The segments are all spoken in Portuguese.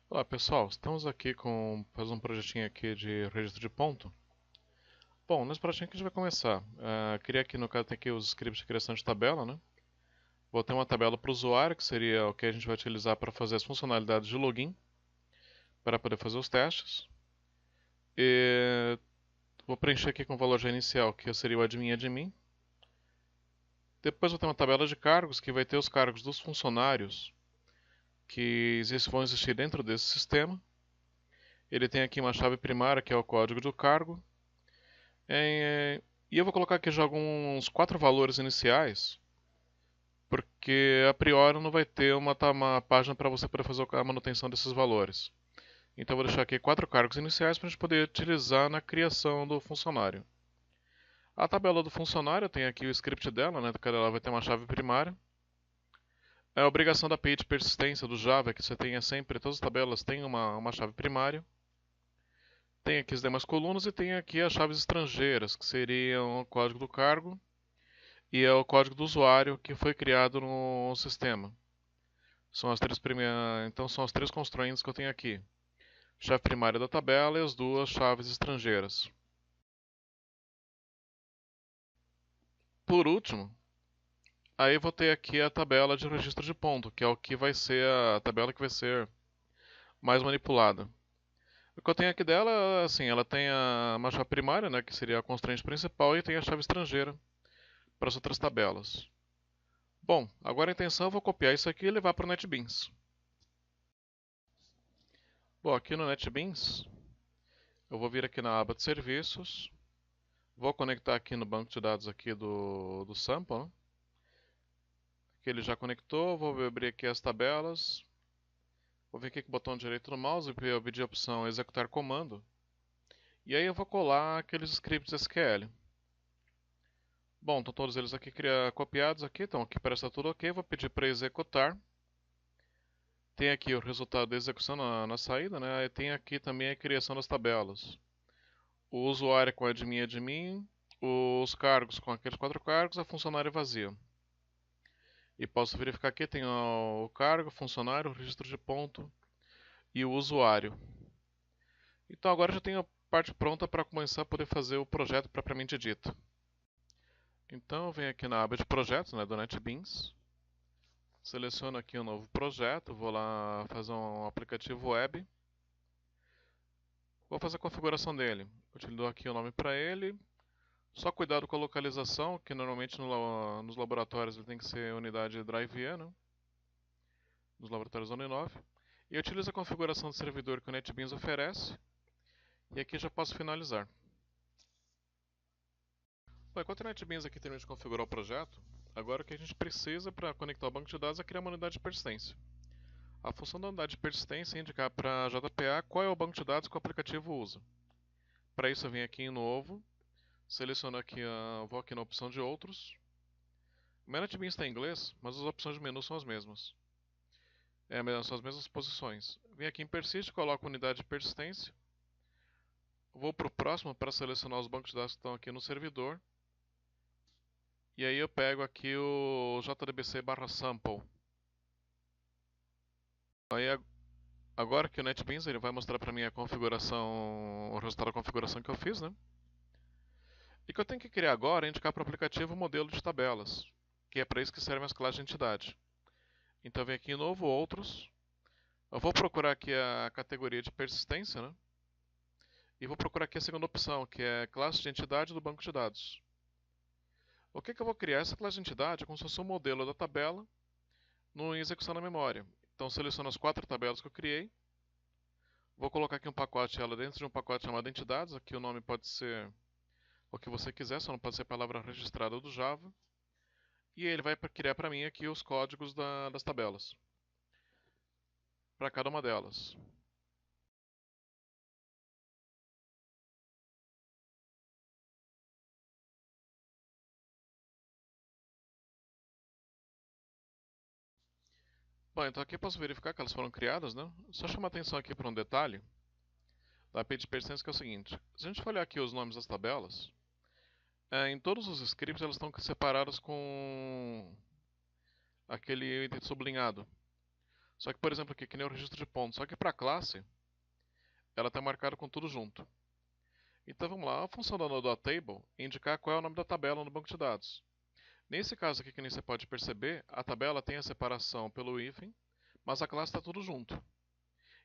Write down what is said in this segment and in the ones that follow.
Olá pessoal, estamos aqui fazendo um projetinho aqui de registro de ponto. Bom, nesse projetinho que a gente vai começar, criar aqui no caso tem aqui os scripts de criação de tabela, né? Vou ter uma tabela para o usuário, que seria o que a gente vai utilizar para fazer as funcionalidades de login, para poder fazer os testes. E vou preencher aqui com o valor já inicial, que seria o admin. Depois vou ter uma tabela de cargos, que vai ter os cargos dos funcionários que vão existir dentro desse sistema. Ele tem aqui uma chave primária, que é o código do cargo. E eu vou colocar aqui já alguns 4 valores iniciais, porque a priori não vai ter uma página para você poder fazer a manutenção desses valores. Então eu vou deixar aqui 4 cargos iniciais para a gente poder utilizar na criação do funcionário. A tabela do funcionário tem aqui o script dela, né? Cada ela vai ter uma chave primária. A obrigação da API de persistência do Java é que você tenha sempre, todas as tabelas têm uma chave primária. Tem aqui as demais colunas e tem aqui as chaves estrangeiras, que seriam o código do cargo e é o código do usuário que foi criado no sistema. Então são as três constraints que eu tenho aqui. Chave primária da tabela e as duas chaves estrangeiras. Por último, aí eu vou ter aqui a tabela de registro de ponto, que é o que vai ser a tabela que vai ser mais manipulada. O que eu tenho aqui dela, assim, ela tem uma chave primária, né, que seria a constraint principal, e tem a chave estrangeira para as outras tabelas. Bom, agora a intenção é eu vou copiar isso aqui e levar para o NetBeans. Bom, aqui no NetBeans, eu vou vir aqui na aba de serviços, vou conectar aqui no banco de dados aqui do sample, né? Que ele já conectou, vou abrir aqui as tabelas, vou vir aqui com o botão direito do mouse e eu pedir a opção executar comando, e aí eu vou colar aqueles scripts SQL. Bom, estão todos eles aqui copiados aqui, então aqui parece que está tudo ok, vou pedir para executar. Tem aqui o resultado da execução na saída, né? E tem aqui também a criação das tabelas. O usuário com admin, os cargos com aqueles 4 cargos, a funcionária vazia. E posso verificar aqui, tem o cargo, o funcionário, o registro de ponto e o usuário. Então agora já tenho a parte pronta para começar a poder fazer o projeto propriamente dito. Então eu venho aqui na aba de projetos, né, do NetBeans, seleciono aqui um novo projeto, vou lá fazer um aplicativo web, vou fazer a configuração dele. Eu dou aqui o nome para ele, só cuidado com a localização, que normalmente nos laboratórios ele tem que ser unidade Drive-E, né? Nos laboratórios Uninove. E eu utilizo a configuração de servidor que o NetBeans oferece. E aqui já posso finalizar. Bom, enquanto o NetBeans aqui termina de configurar o projeto, agora o que a gente precisa para conectar o banco de dados é criar uma unidade de persistência. A função da unidade de persistência é indicar para a JPA qual é o banco de dados que o aplicativo usa. Para isso eu venho aqui em novo, seleciono aqui, vou aqui na opção de outros. O meu NetBeans está em inglês, mas as opções de menu são as mesmas. São as mesmas posições. Venho aqui em persist, coloco unidade de persistência. Vou para o próximo para selecionar os bancos de dados que estão aqui no servidor. E aí eu pego aqui o jdbc/sample. Aí agora que o NetBeans ele vai mostrar para mim a configuração, o resultado da configuração que eu fiz, né? E o que eu tenho que criar agora é indicar para o aplicativo o modelo de tabelas, que é para isso que servem as classes de entidade. Então eu venho aqui em novo, outros. Eu vou procurar aqui a categoria de persistência, né? E vou procurar aqui a segunda opção, que é classe de entidade do banco de dados. O que eu vou criar? Essa classe de entidade é como se fosse um modelo da tabela em execução na memória. Então seleciono as 4 tabelas que eu criei. Vou colocar aqui um pacote, ela dentro de um pacote chamado entidades. Aqui o nome pode ser o que você quiser, só não pode ser a palavra registrada do Java. E ele vai criar para mim aqui os códigos das tabelas, para cada uma delas. Bom, então aqui eu posso verificar que elas foram criadas, né? Só chamar atenção aqui para um detalhe da API de persistência, que é o seguinte. Se a gente for olhar aqui os nomes das tabelas, em todos os scripts elas estão separadas com aquele item sublinhado. Só que, por exemplo, aqui, que nem o registro de pontos, só que para a classe, ela está marcada com tudo junto. Então vamos lá, a função da NoDoTable é indicar qual é o nome da tabela no banco de dados. Nesse caso aqui, que nem você pode perceber, a tabela tem a separação pelo hífen, mas a classe está tudo junto.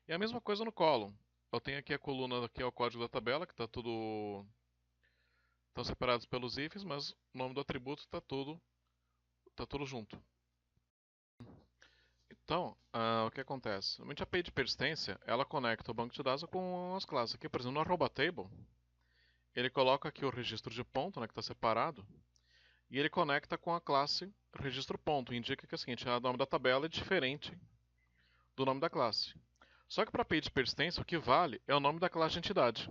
E a mesma coisa no column. Eu tenho aqui a coluna, que é o código da tabela, que está tudo... estão separados pelos hífens, mas o nome do atributo tá tudo junto. Então, o que acontece? Normalmente a page de persistência, ela conecta o banco de dados com as classes. Aqui, por exemplo, no arroba table, ele coloca aqui o registro de ponto, né, que está separado, e ele conecta com a classe registro ponto. Indica que é o seguinte, o nome da tabela é diferente do nome da classe. Só que para page de persistência, o que vale é o nome da classe de entidade,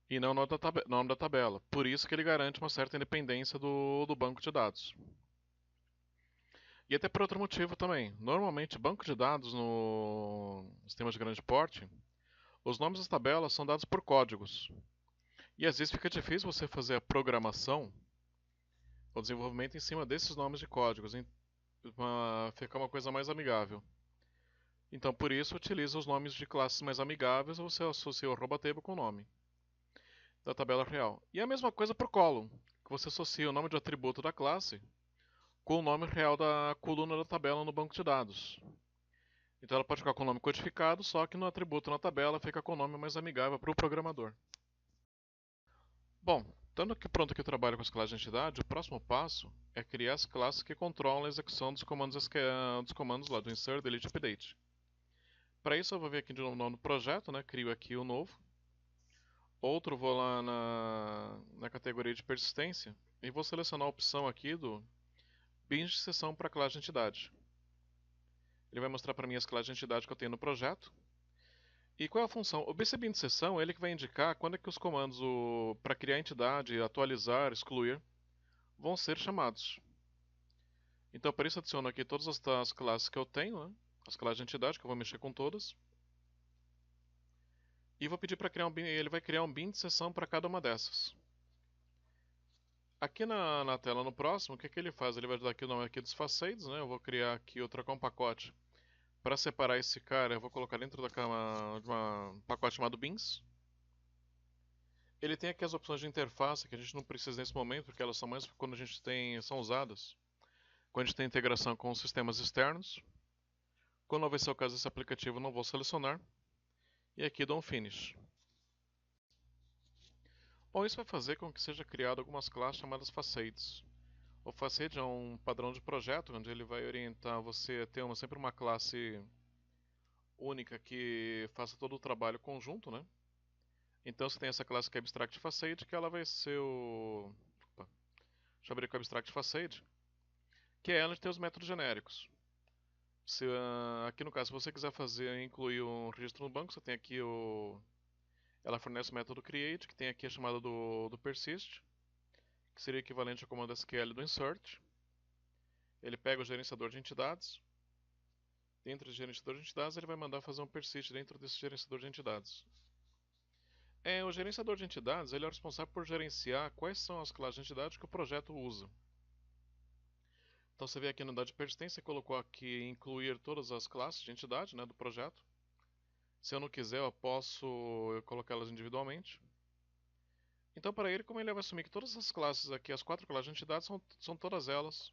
e não o nome da tabela. Por isso que ele garante uma certa independência do banco de dados. E até por outro motivo também. Normalmente, banco de dados no sistema de grande porte, os nomes das tabelas são dados por códigos. E às vezes fica difícil você fazer a programação, o desenvolvimento em cima desses nomes de códigos, ficar uma coisa mais amigável. Então, por isso, utiliza os nomes de classes mais amigáveis ou você associa o arroba table com o nome da tabela real. E a mesma coisa para o column, que você associa o nome de atributo da classe com o nome real da coluna da tabela no banco de dados. Então ela pode ficar com o nome codificado, só que no atributo na tabela fica com o nome mais amigável para o programador. Bom, estando aqui pronto aqui o trabalho com as classes de entidade, o próximo passo é criar as classes que controlam a execução dos comandos lá do insert, delete e update. Para isso eu vou vir aqui de novo no projeto, né? Crio aqui o novo. Outro vou lá na categoria de persistência e vou selecionar a opção aqui do bin de sessão para classe de entidade. Ele vai mostrar para mim as classes de entidade que eu tenho no projeto. E qual é a função? O BCBin de sessão é ele que vai indicar quando é que os comandos para criar entidade, atualizar, excluir, vão ser chamados. Então, para isso, adiciono aqui todas as classes que eu tenho, né? As classes de entidade, que eu vou mexer com todas. E vou pedir para criar um bin, ele vai criar um bin de sessão para cada uma dessas. Aqui na tela, no próximo, o que ele faz? Ele vai dar aqui o nome aqui dos facades, né? Eu vou criar aqui, eu trocar um pacote. Para separar esse cara, eu vou colocar dentro de um pacote chamado bins. Ele tem aqui as opções de interface que a gente não precisa nesse momento, porque elas são mais quando a gente são usadas quando a gente tem integração com sistemas externos. Quando não vai ser o caso desse aplicativo, não vou selecionar. E aqui dou um Finish. Bom, isso vai fazer com que seja criado algumas classes chamadas facades. O facade é um padrão de projeto, onde ele vai orientar você a ter sempre uma classe única que faça todo o trabalho conjunto, né? Então você tem essa classe que é Abstract Facade, que ela vai ser o... Opa. Deixa eu abrir com o Abstract Facade, que é ela de ter os métodos genéricos. Aqui no caso, se você quiser incluir um registro no banco, você tem aqui ela fornece o método create, que tem aqui a chamada do persist, que seria equivalente ao comando SQL do insert. Ele pega o gerenciador de entidades. Dentro do gerenciador de entidades, ele vai mandar fazer um persist dentro desse gerenciador de entidades. O gerenciador de entidades ele é responsável por gerenciar quais são as classes de entidades que o projeto usa. Então você vê aqui no dado de persistência, colocou aqui incluir todas as classes de entidade, né, do projeto. Se eu não quiser, eu posso colocá-las individualmente. Então, para ele, como ele vai assumir que todas as classes aqui, as 4 classes de entidade, são todas elas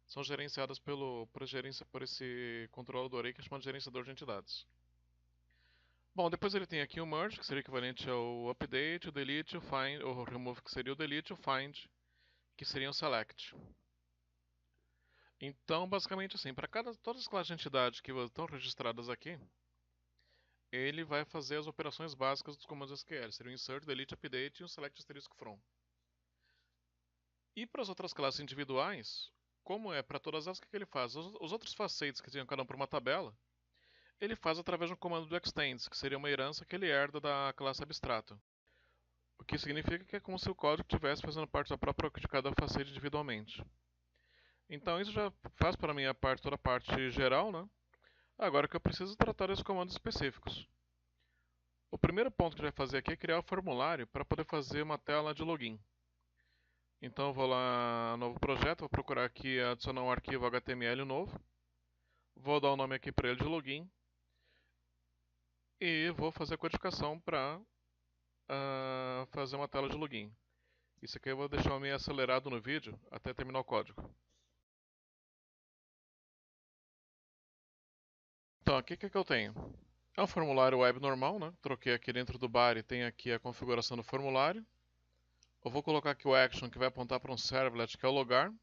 são gerenciadas por esse controlador aí que é chamado de gerenciador de entidades. Bom, depois ele tem aqui o merge, que seria equivalente ao update, o delete, o find, o remove, que seria o delete, o find, que seria o select. Então, basicamente assim, para todas as classes de entidade que estão registradas aqui, ele vai fazer as operações básicas dos comandos SQL, seria o insert, delete, update e o select asterisco from. E para as outras classes individuais, como é para todas elas, o que ele faz? Os outros facades que tinham cada um por uma tabela, ele faz através de um comando do extends, que seria uma herança que ele herda da classe abstrato. O que significa que é como se o código estivesse fazendo parte da própria de cada facade individualmente. Então isso já faz para mim toda a parte geral, né? Agora que eu preciso tratar esses comandos específicos. O primeiro ponto que a gente vai fazer aqui é criar o formulário para poder fazer uma tela de login. Então eu vou lá, novo projeto, vou procurar aqui adicionar um arquivo HTML novo. Vou dar o nome aqui para ele de login. E vou fazer a codificação para fazer uma tela de login. Isso aqui eu vou deixar meio acelerado no vídeo até terminar o código. Então, aqui o que eu tenho? É um formulário web normal, né? Troquei aqui dentro do bar e tem aqui a configuração do formulário. Eu vou colocar aqui o action que vai apontar para um servlet que é o logar.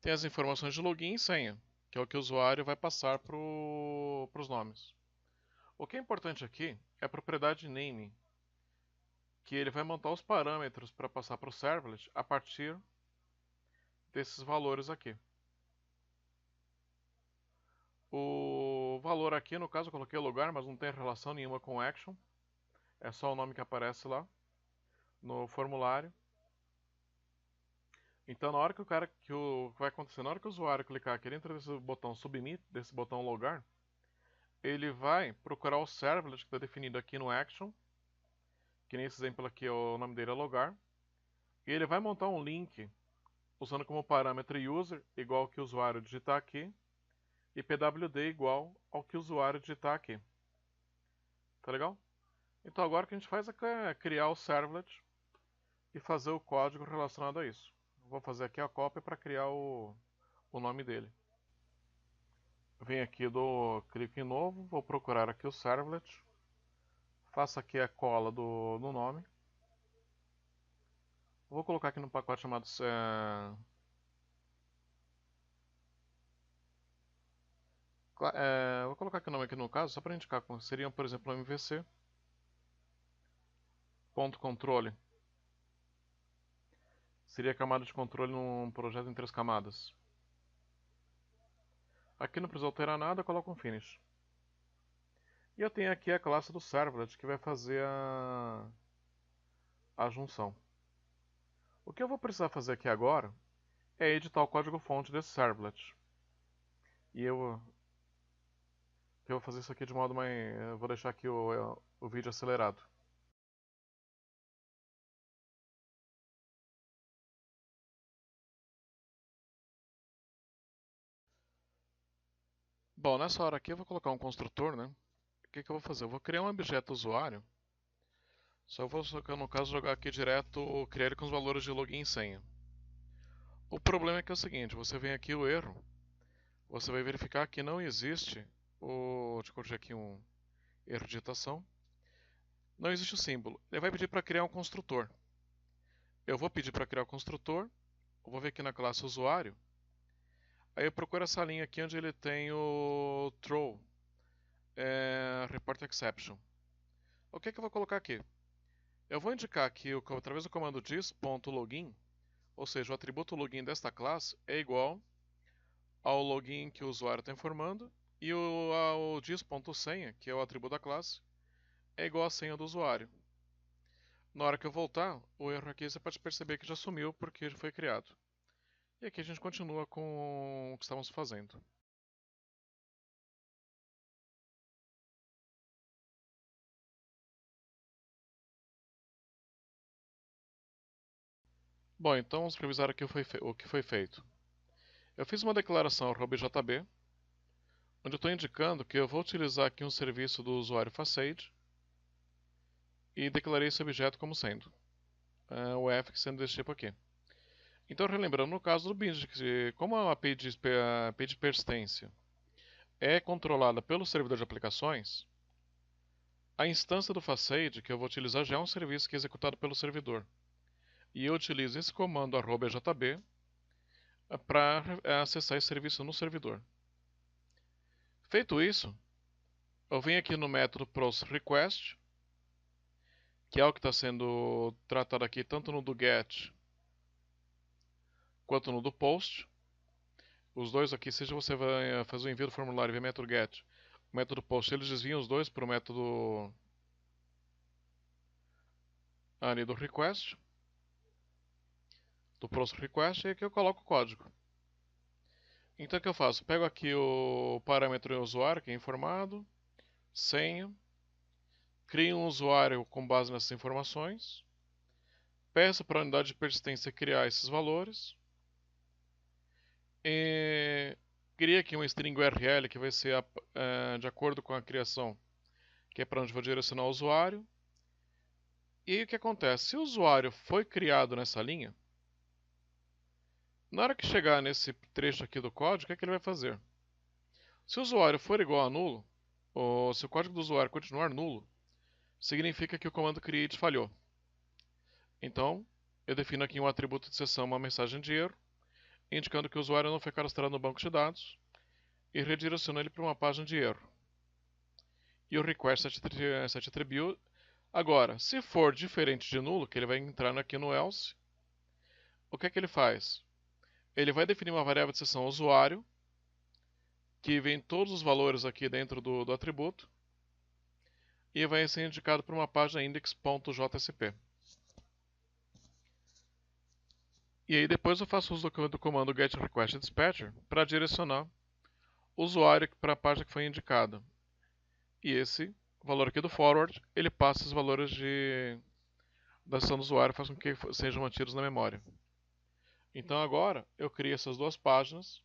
Tem as informações de login e senha, que é o que o usuário vai passar para os nomes. O que é importante aqui é a propriedade name, que ele vai montar os parâmetros para passar para o servlet a partir desses valores aqui. O valor aqui, no caso, eu coloquei lugar, mas não tem relação nenhuma com action. É só o nome que aparece lá no formulário. Então, na hora que o que vai acontecer, na hora que o usuário clicar aqui dentro desse botão submit, desse botão logar, ele vai procurar o servlet que está definido aqui no action, que nesse exemplo aqui o nome dele é logar, e ele vai montar um link usando como parâmetro user igual ao que o usuário digitar aqui e pwd igual ao que o usuário digitar aqui. Tá legal? Então agora o que a gente faz é criar o servlet e fazer o código relacionado a isso. Vou fazer aqui a cópia para criar o nome dele. Venho aqui, dou clique em novo, vou procurar aqui o servlet, faço aqui a cola do nome. Vou colocar aqui no pacote chamado vou colocar aqui o nome aqui no caso, só para indicar como seriam, por exemplo, MVC ponto controle. Seria a camada de controle num projeto em 3 camadas. Aqui não precisa alterar nada, eu coloco um finish. E eu tenho aqui a classe do servlet que vai fazer a junção. O que eu vou precisar fazer aqui agora é editar o código-fonte desse servlet. E eu vou fazer isso aqui de modo mais... Eu vou deixar aqui o vídeo acelerado. Bom, nessa hora aqui eu vou colocar um construtor, né? O que eu vou fazer? Eu vou criar um objeto usuário. Só vou, no caso, jogar aqui direto, criar ele com os valores de login e senha. O problema é que é o seguinte, você vem aqui o erro, você vai verificar que não existe deixa eu corrigir aqui um erro de digitação. Não existe o símbolo. Ele vai pedir para criar um construtor. Eu vou pedir para criar o construtor, eu vou ver aqui na classe usuário. Aí eu procuro essa linha aqui onde ele tem o throw, report exception. O que eu vou colocar aqui? Eu vou indicar aqui, através do comando dis.login, ou seja, o atributo login desta classe é igual ao login que o usuário está informando, e ao dis.senha, que é o atributo da classe, é igual à senha do usuário. Na hora que eu voltar, o erro aqui você pode perceber que já sumiu porque já foi criado. E aqui a gente continua com o que estávamos fazendo. Bom, então vamos revisar aqui o que foi feito. Eu fiz uma declaração arroba.jb, onde eu estou indicando que eu vou utilizar aqui um serviço do usuário Facade e declarei esse objeto como sendo o f sendo desse tipo aqui. Então, relembrando no caso do binge, como a API de persistência é controlada pelo servidor de aplicações, a instância do Facade que eu vou utilizar já é um serviço que é executado pelo servidor. E eu utilizo esse comando @jb para acessar esse serviço no servidor. Feito isso, eu venho aqui no método ProsRequest, que é o que está sendo tratado aqui tanto no do GET quanto no do POST. Os dois aqui, seja você vai fazer o envio do formulário via método GET, o método POST, eles desviam os dois para o método ali do request, do ProsRequest, e aqui eu coloco o código. Então o que eu faço? Pego aqui o parâmetro usuário, que é informado, senha, crio um usuário com base nessas informações, peço para a unidade de persistência criar esses valores, e Cria aqui um string URL que vai ser de acordo com a criação, que é para onde vou direcionar o usuário. E aí o que acontece? Se o usuário foi criado nessa linha, na hora que chegar nesse trecho aqui do código, o que é que ele vai fazer? Se o usuário for igual a nulo, ou se o código do usuário continuar nulo, significa que o comando create falhou. Então, eu defino aqui um atributo de sessão, uma mensagem de erro, indicando que o usuário não foi cadastrado no banco de dados, e redireciono ele para uma página de erro. E o request set attribute. Agora, se for diferente de nulo, que ele vai entrar aqui no else, o que é que ele faz? Ele vai definir uma variável de sessão usuário, que vem todos os valores aqui dentro do atributo, e vai ser indicado por uma página index.jsp. E aí depois eu faço uso do comando getRequestDispatcher para direcionar o usuário para a página que foi indicada. E esse valor aqui do forward, ele passa os valores da sessão do usuário, faz com que sejam mantidos na memória. Então agora eu crio essas duas páginas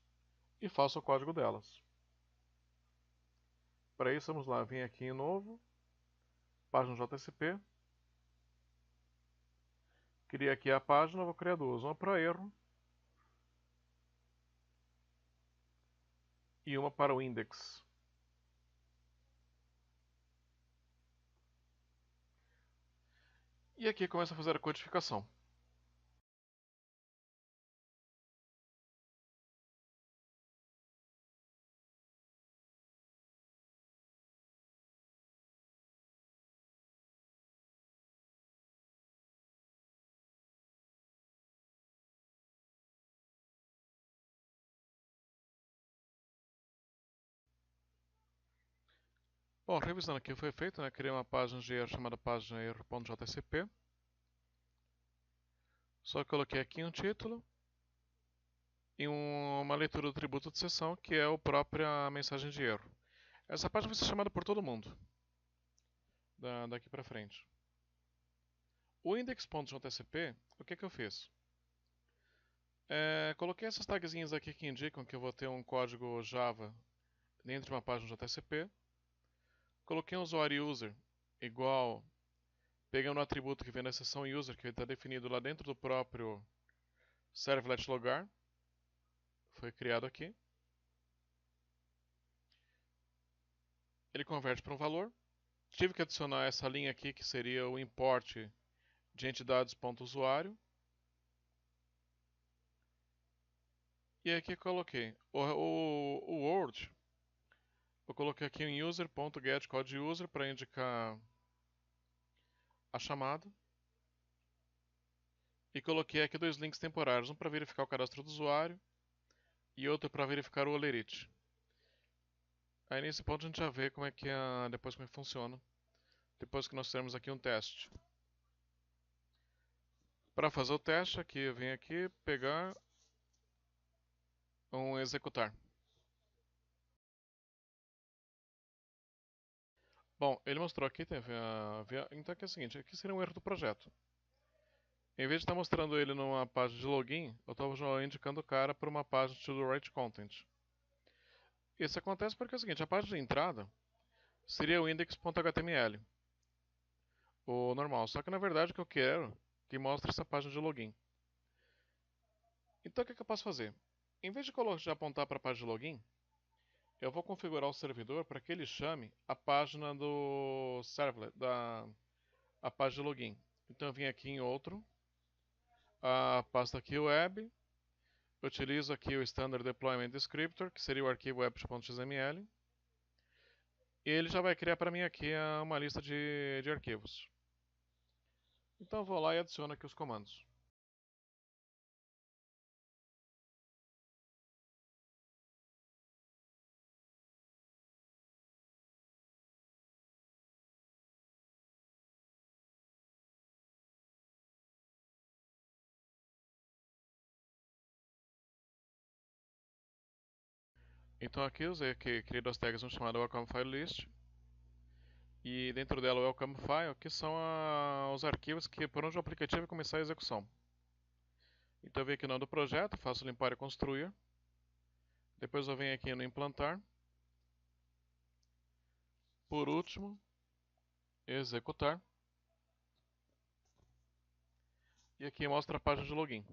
e faço o código delas. Para isso, vamos lá, vim aqui em novo, página JSP, criei aqui a página, vou criar duas, uma para erro e uma para o index. E aqui começa a fazer a codificação. Bom, revisando aqui o que foi feito, né? Criei uma página de erro chamada página erro.jsp. Só coloquei aqui um título e uma leitura do atributo de sessão, que é a própria mensagem de erro. Essa página vai ser chamada por todo mundo, daqui para frente. O index.jsp, o que eu fiz? Coloquei essas tagzinhas aqui que indicam que eu vou ter um código Java dentro de uma página JSP. Coloquei um usuário user igual, pegando o atributo que vem na seção user, que está definido lá dentro do próprio servlet logar. Foi criado aqui. Ele converte para um valor. Tive que adicionar essa linha aqui, que seria o import de entidades.usuário. E aqui coloquei o word. Eu coloquei aqui um user.getCodeUser para indicar a chamada. E coloquei aqui dois links temporários, um para verificar o cadastro do usuário e outro para verificar o Olerite. Aí nesse ponto a gente já vê como é que depois como é que funciona, depois que nós temos aqui um teste. Para fazer o teste, aqui eu venho aqui pegar um executar. Bom, ele mostrou aqui, então aqui é o seguinte, aqui seria um erro do projeto. Em vez de estar mostrando ele numa página de login, eu estou indicando o cara para uma página de write content. Isso acontece porque é o seguinte, a página de entrada seria o index.html, o normal, só que na verdade o que eu quero é que mostre essa página de login. Então o que eu posso fazer? Em vez de apontar para a página de login, eu vou configurar o servidor para que ele chame a página do servlet, a página de login. Então eu vim aqui em outro, a pasta aqui web, utilizo aqui o Standard Deployment Descriptor, que seria o arquivo web.xml, e ele já vai criar para mim aqui uma lista de arquivos. Então eu vou lá e adiciono aqui os comandos. Então aqui eu usei aqui, criei duas tags, uma chamada Welcome File List, e dentro dela o Welcome File, que são os arquivos por onde o aplicativo vai começar a execução. Então eu venho aqui no nome do projeto, faço limpar e construir, Depois eu venho aqui no implantar. Por último, executar. E aqui mostra a página de login.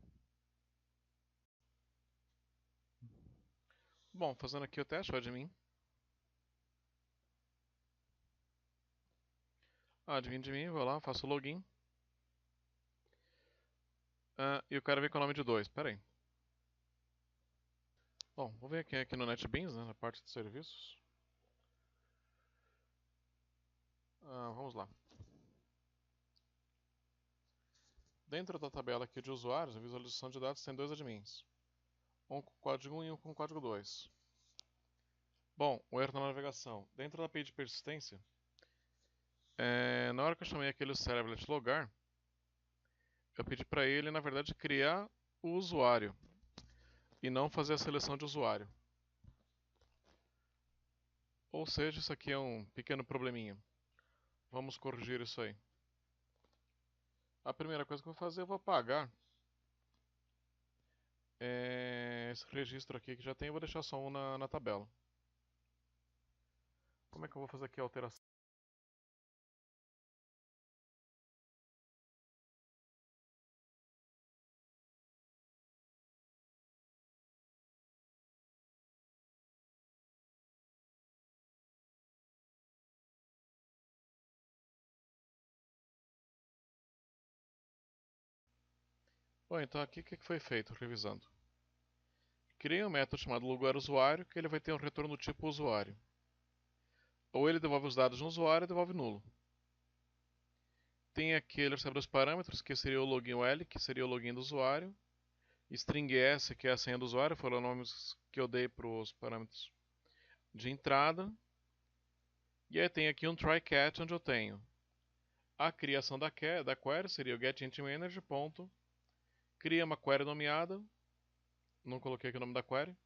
Bom, fazendo aqui o teste, o admin. Admin de mim, vou lá, faço o login. E o cara vem com o nome de 2, pera aí. Bom, vou ver aqui no NetBeans, né, na parte de serviços. Vamos lá. Dentro da tabela aqui de usuários, a visualização de dados tem 2 admins. Um com código 1 e um com código 2. Bom, o erro na navegação. Dentro da API de persistência, na hora que eu chamei aquele servlet logar, eu pedi para ele, na verdade, criar o usuário e não fazer a seleção de usuário. Ou seja, isso aqui é um pequeno probleminha. Vamos corrigir isso aí. A primeira coisa que eu vou fazer, eu vou apagar esse registro aqui que já tem, eu vou deixar só um na tabela. Como é que eu vou fazer aqui a alteração? Bom, então aqui o que foi feito, revisando. Criei um método chamado lugar-usuário, que ele vai ter um retorno tipo usuário. Ou ele devolve os dados de um usuário ou devolve nulo. Tem aqui, ele recebe os parâmetros, que seria o login UL, que seria o login do usuário. String S, que é a senha do usuário, foram os nomes que eu dei para os parâmetros de entrada. E aí tem aqui um try-catch, onde eu tenho a criação da query, seria o getIntManager, ponto. Cria uma query nomeada. Não coloquei aqui o nome da query.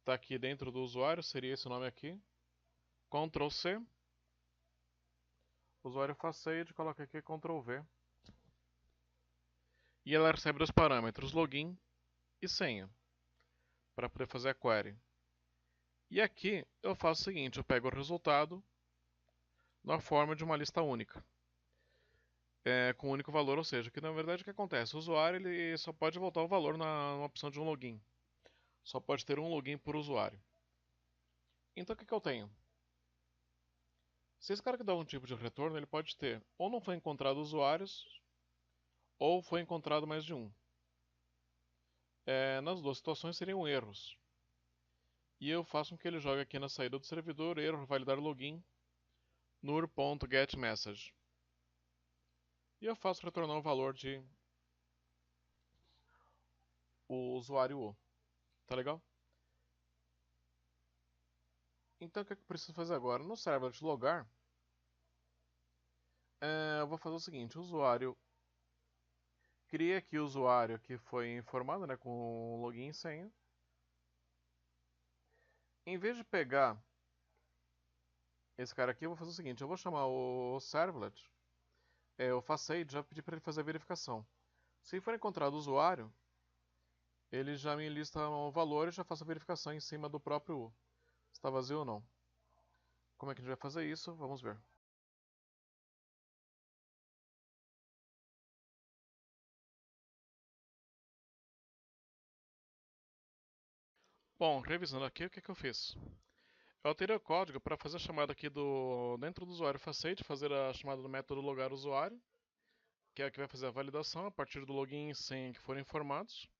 Está aqui dentro do usuário, seria esse nome aqui. Ctrl C. Usuário facade, coloca aqui Ctrl V. E ela recebe dois parâmetros, login e senha, para poder fazer a query. E aqui eu faço o seguinte, eu pego o resultado na forma de uma lista única. Com um único valor, ou seja, que na verdade o que acontece? O usuário ele só pode voltar o valor na opção de um login. Só pode ter um login por usuário. Então o que eu tenho? Se esse cara que dá um tipo de retorno, ele pode ter ou não foi encontrado usuários, ou foi encontrado mais de um. Nas duas situações seriam erros. E eu faço com que ele jogue aqui na saída do servidor, erro, validar login, nur.getMessage. E eu faço retornar o valor de o usuário U. Tá legal? Então o que eu preciso fazer agora? No servlet logar, eu vou fazer o seguinte, o usuário cria aqui o usuário que foi informado, né, com login e senha. Em vez de pegar esse cara aqui, eu vou fazer o seguinte, eu vou chamar o servlet, o facade, já pedir para ele fazer a verificação. Se for encontrado o usuário, ele já me lista o valor e já faço a verificação em cima do próprio U. Se está vazio ou não. Como é que a gente vai fazer isso? Vamos ver. Bom, revisando aqui, o que eu fiz? Eu alterei o código para fazer a chamada aqui dentro do usuário facade, fazer a chamada do método logar usuário, que é a que vai fazer a validação a partir do login e senha que forem informados.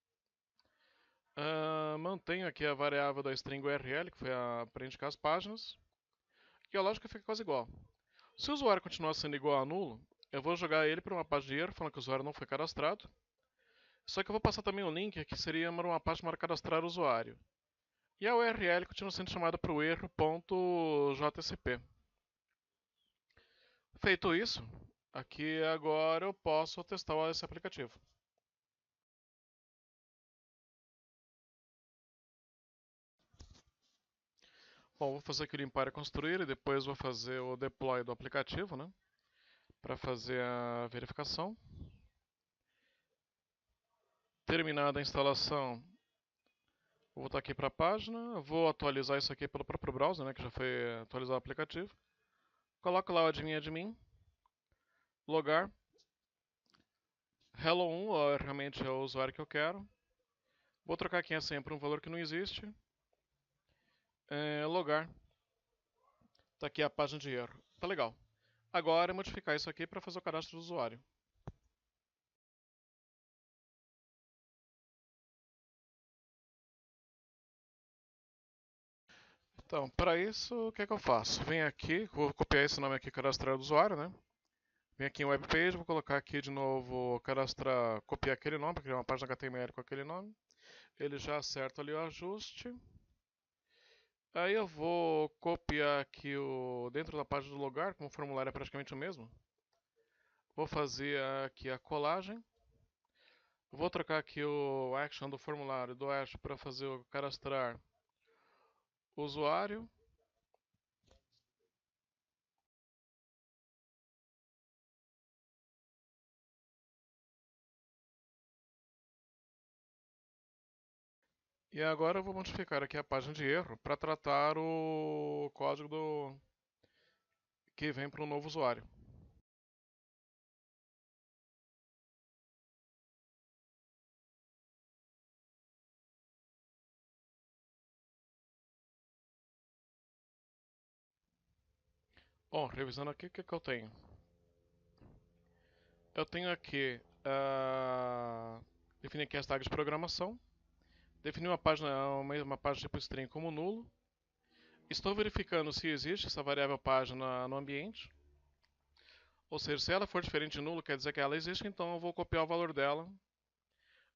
Mantenho aqui a variável da string URL, que foi para indicar as páginas. E a lógica fica quase igual. Se o usuário continuar sendo igual a nulo, eu vou jogar ele para uma página de erro, falando que o usuário não foi cadastrado. Só que eu vou passar também um link que seria uma página para cadastrar o usuário. E a URL continua sendo chamada para o erro.jcp. Feito isso, aqui agora eu posso testar esse aplicativo. Bom, vou fazer aqui o limpar e construir e depois vou fazer o deploy do aplicativo, né? Para fazer a verificação. Terminada a instalação, Vou voltar aqui para a página, vou atualizar isso aqui pelo próprio browser, né, que já foi atualizado o aplicativo. Coloco lá o admin, logar, hello1, realmente é o usuário que eu quero. Vou trocar aqui a senha por um valor que não existe. Logar. Tá aqui a página de erro. Tá legal. Agora é modificar isso aqui para fazer o cadastro do usuário. Então, para isso, o que é que eu faço? Venho aqui, vou copiar esse nome aqui, cadastrar o usuário, né? Venho aqui em webpage, vou colocar aqui de novo, cadastrar, copiar aquele nome, para criar uma página HTML com aquele nome. Ele já acerta ali o ajuste. Aí eu vou copiar aqui dentro da página do lugar, como o formulário é praticamente o mesmo. Vou fazer aqui a colagem. Vou trocar aqui o action do formulário do Ash para fazer o cadastrar o usuário. E agora eu vou modificar aqui a página de erro para tratar o código que vem para o novo usuário. Bom, revisando aqui, o que eu tenho? Eu tenho aqui, definir aqui as tags de programação, definir uma página tipo string como nulo. Estou verificando se existe essa variável página no ambiente. Ou seja, se ela for diferente de nulo, quer dizer que ela existe, então eu vou copiar o valor dela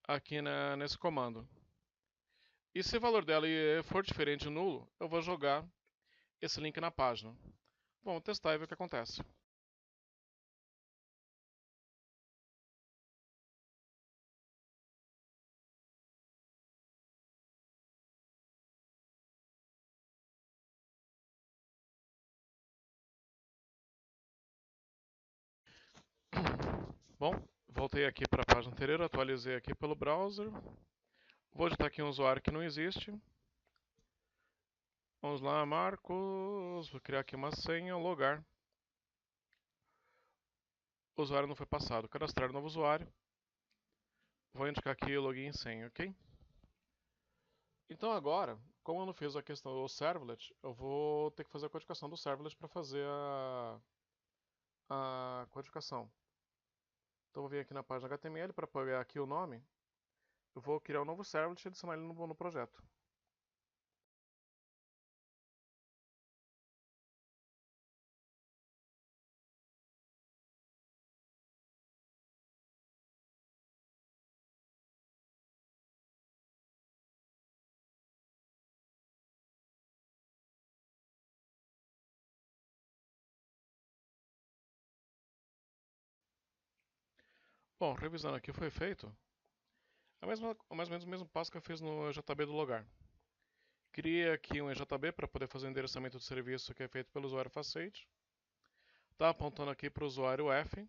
aqui nesse comando. E se o valor dela for diferente de nulo, eu vou jogar esse link na página. Vamos testar e ver o que acontece. Bom, voltei aqui para a página anterior, atualizei aqui pelo browser. Vou digitar aqui um usuário que não existe. Vamos lá, Marcos. Vou criar aqui uma senha, logar. O usuário não foi passado. Cadastrar novo usuário. Vou indicar aqui login e senha, ok? Então agora, como eu não fiz a questão do servlet, eu vou ter que fazer a codificação do servlet para fazer a codificação. Então vou vir aqui na página HTML para pegar aqui o nome. Eu vou criar um novo servlet e adicionar ele no projeto. Bom, revisando aqui, foi feito mais ou menos o mesmo passo que eu fiz no JB do logar. Criei aqui um EJB para poder fazer o endereçamento do serviço que é feito pelo usuário Faceit. Está apontando aqui para o usuário F.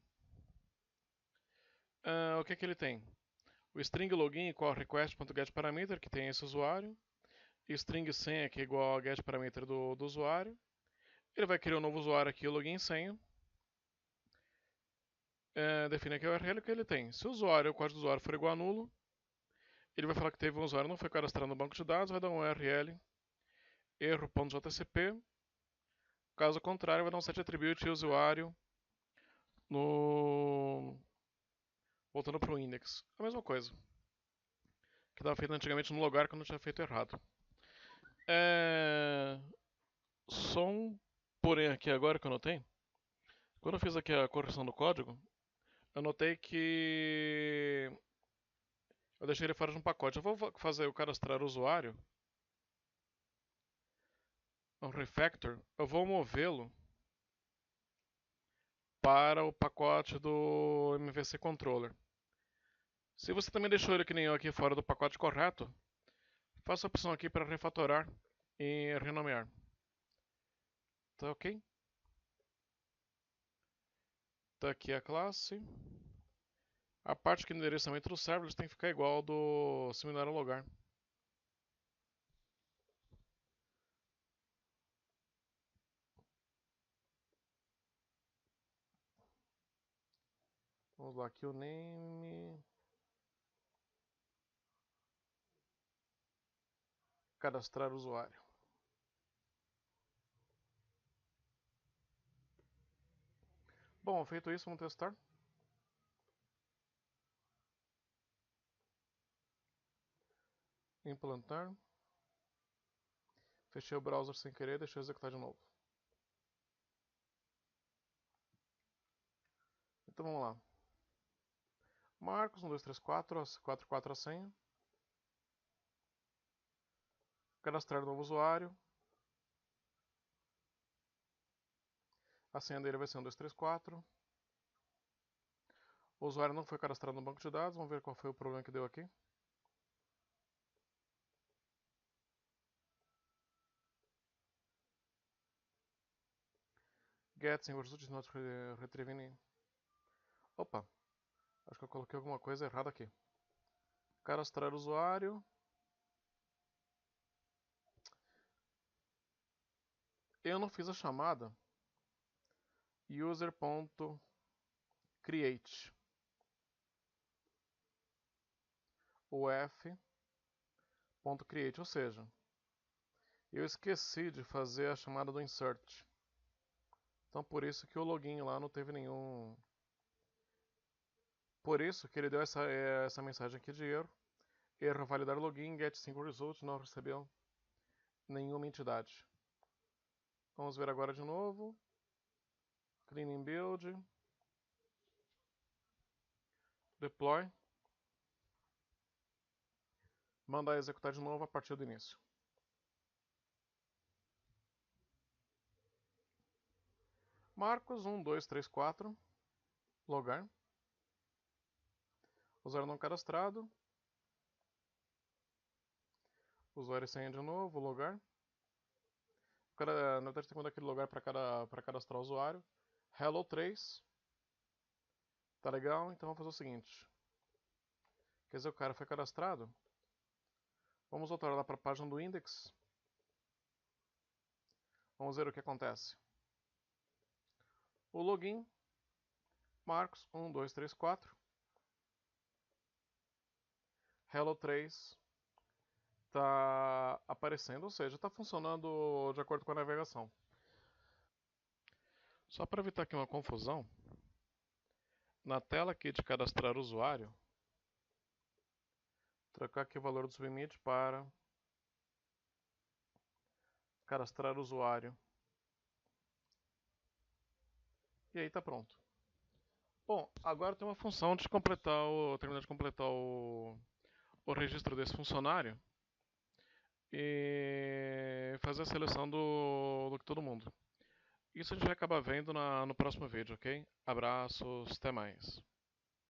O que ele tem? O string login igual a request.getParameter, que tem esse usuário. E string senha, que é igual ao getParameter do usuário. Ele vai criar um novo usuário aqui, login e senha. Define aqui o URL que ele tem. Se o código do usuário for igual a nulo, ele vai falar que teve um usuário que não foi cadastrado no banco de dados, vai dar um URL erro.jcp. Caso contrário, vai dar um set attribute e usuário no voltando para o index. A mesma coisa que estava feito antigamente no lugar quando eu tinha feito errado. Só um porém aqui agora que eu notei. Quando eu fiz aqui a correção do código, eu notei que eu deixei ele fora de um pacote. Eu vou fazer o cadastrar o usuário, um refactor, eu vou movê-lo para o pacote do MVC Controller. Se você também deixou ele que nem eu aqui fora do pacote correto, faça a opção aqui para refatorar e renomear. Tá ok? Tá aqui a classe. A parte que é endereçamento do server tem que ficar igual ao do similar ao lugar. Vamos lá, aqui o name. Cadastrar usuário. Bom, feito isso, vamos testar. Implantar. Fechei o browser sem querer, deixa eu executar de novo. Então vamos lá. Marcos, 1, 2, 3, 4, 4 a senha. Cadastrar novo usuário. A senha dele vai ser 1, 2, 3, 4. O usuário não foi cadastrado no banco de dados. Vamos ver qual foi o problema que deu aqui. Get sem result not retrieving. Opa, acho que eu coloquei alguma coisa errada aqui. Cadastrar usuário. Eu não fiz a chamada user.create. O f.create, ou seja, eu esqueci de fazer a chamada do insert. Então por isso que o login lá não teve nenhum... Por isso que ele deu essa mensagem aqui de erro. Erro validar login, get single result, não recebeu nenhuma entidade. Vamos ver agora de novo. Cleaning build. Deploy. Mandar executar de novo a partir do início. Marcos 1, 2, 3, 4. Logar. Usuário não cadastrado. Usuário e senha de novo, logar. Na verdade tem que mandar aquele logar para cadastrar o usuário. Hello 3. Tá legal? Então vamos fazer o seguinte. Quer dizer, o cara foi cadastrado. Vamos voltar lá para a página do index. Vamos ver o que acontece. O login. Marcos 1, 2, 3, 4. Hello 3 está aparecendo, ou seja, está funcionando de acordo com a navegação. Só para evitar aqui uma confusão, na tela aqui de cadastrar usuário, trocar aqui o valor do submit para cadastrar usuário. E aí está pronto. Bom, agora tem uma função de terminar de completar o registro desse funcionário e fazer a seleção do todo mundo. Isso a gente vai acabar vendo no próximo vídeo, ok? Abraços, até mais.